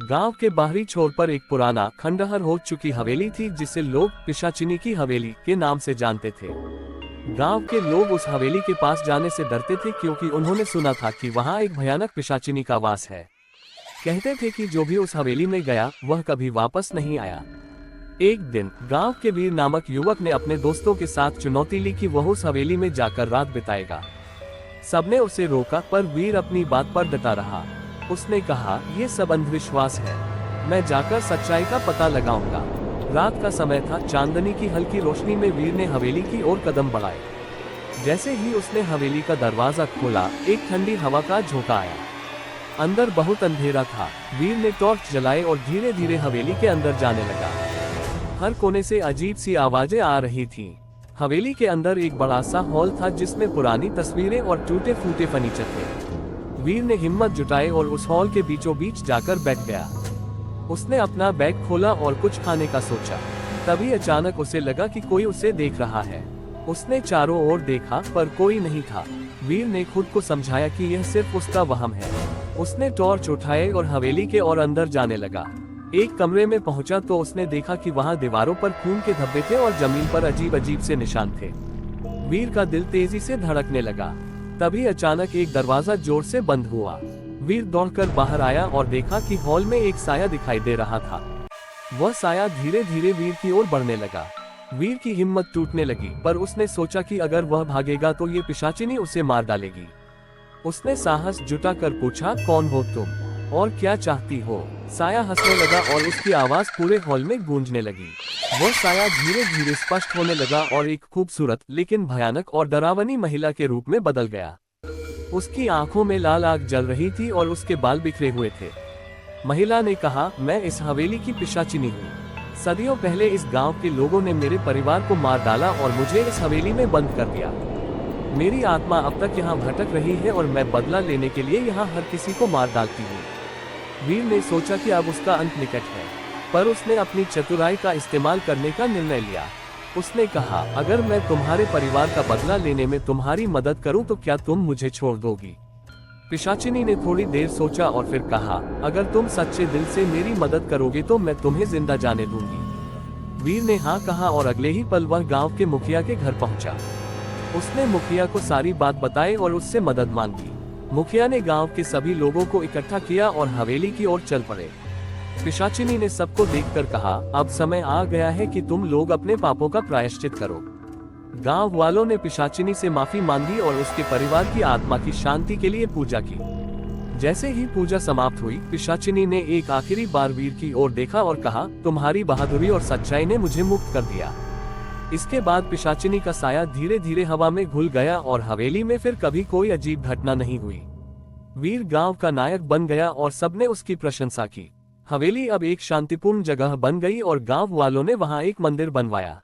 गांव के बाहरी छोर पर एक पुराना खंडहर हो चुकी हवेली थी जिसे लोग पिशाचिनी की हवेली के नाम से जानते थे। गांव के लोग उस हवेली के पास जाने से डरते थे क्योंकि उन्होंने सुना था कि वहां एक भयानक पिशाचिनी का वास है। कहते थे कि जो भी उस हवेली में गया वह कभी वापस नहीं आया। एक दिन गांव के वीर नामक युवक ने अपने दोस्तों के साथ चुनौती ली कि वह उस हवेली में जाकर रात बिताएगा। सबने उसे रोका पर वीर अपनी बात पर डटा रहा। उसने कहा, ये सब अंधविश्वास है, मैं जाकर सच्चाई का पता लगाऊंगा। रात का समय था। चांदनी की हल्की रोशनी में वीर ने हवेली की ओर कदम बढ़ाए। जैसे ही उसने हवेली का दरवाजा खोला, एक ठंडी हवा का झोंका आया। अंदर बहुत अंधेरा था। वीर ने टॉर्च जलाए और धीरे धीरे हवेली के अंदर जाने लगा। हर कोने से अजीब सी आवाजें आ रही थीं। हवेली के अंदर एक बड़ा सा हॉल था जिसमें पुरानी तस्वीरें और टूटे फूटे फर्नीचर थे। वीर ने हिम्मत जुटाई और उस हॉल के बीचों बीच जाकर बैठ गया। उसने अपना बैग खोला और कुछ खाने का सोचा। तभी अचानक उसे लगा कि कोई उसे देख रहा है। उसने चारों ओर देखा पर कोई नहीं था। वीर ने खुद को समझाया कि यह सिर्फ उसका वहम है। उसने टॉर्च उठाए और हवेली के और अंदर जाने लगा। एक कमरे में पहुंचा तो उसने देखा कि वहां दीवारों पर खून के धब्बे थे और जमीन पर अजीब अजीब से निशान थे। वीर का दिल तेजी से धड़कने लगा। तभी अचानक एक दरवाजा जोर से बंद हुआ। वीर दौड़कर बाहर आया और देखा कि हॉल में एक साया दिखाई दे रहा था। वह साया धीरे धीरे वीर की ओर बढ़ने लगा। वीर की हिम्मत टूटने लगी पर उसने सोचा कि अगर वह भागेगा तो ये पिशाचिनी उसे मार डालेगी। उसने साहस जुटाकर पूछा, कौन हो तुम और क्या चाहती हो? साया हंसने लगा और उसकी आवाज पूरे हॉल में गूंजने लगी। वह साया धीरे धीरे स्पष्ट होने लगा और एक खूबसूरत लेकिन भयानक और डरावनी महिला के रूप में बदल गया। उसकी आंखों में लाल आग जल रही थी और उसके बाल बिखरे हुए थे। महिला ने कहा, मैं इस हवेली की पिशाचिनी हूँ। सदियों पहले इस गांव के लोगों ने मेरे परिवार को मार डाला और मुझे इस हवेली में बंद कर दिया। मेरी आत्मा अब तक यहाँ भटक रही है और मैं बदला लेने के लिए यहाँ हर किसी को मार डालती हूँ। वीर ने सोचा कि अब उसका अंत निकट है, पर उसने अपनी चतुराई का इस्तेमाल करने का निर्णय लिया। उसने कहा, अगर मैं तुम्हारे परिवार का बदला लेने में तुम्हारी मदद करूं तो क्या तुम मुझे छोड़ दोगी? पिशाचिनी ने थोड़ी देर सोचा और फिर कहा, अगर तुम सच्चे दिल से मेरी मदद करोगे तो मैं तुम्हें जिंदा जाने दूंगी। वीर ने हाँ कहा और अगले ही पल वह गांव के मुखिया के घर पहुंचा। उसने मुखिया को सारी बात बताई और उससे मदद मांगी। मुखिया ने गांव के सभी लोगों को इकट्ठा किया और हवेली की ओर चल पड़े। पिशाचिनी ने सबको देखकर कहा, अब समय आ गया है कि तुम लोग अपने पापों का प्रायश्चित करो। गांव वालों ने पिशाचिनी से माफी मांगी और उसके परिवार की आत्मा की शांति के लिए पूजा की। जैसे ही पूजा समाप्त हुई, पिशाचिनी ने एक आखिरी बार वीर की ओर देखा और कहा, तुम्हारी बहादुरी और सच्चाई ने मुझे मुक्त कर दिया। इसके बाद पिशाचिनी का साया धीरे धीरे हवा में घुल गया और हवेली में फिर कभी कोई अजीब घटना नहीं हुई। वीर गांव का नायक बन गया और सबने उसकी प्रशंसा की। हवेली अब एक शांतिपूर्ण जगह बन गई और गांव वालों ने वहां एक मंदिर बनवाया।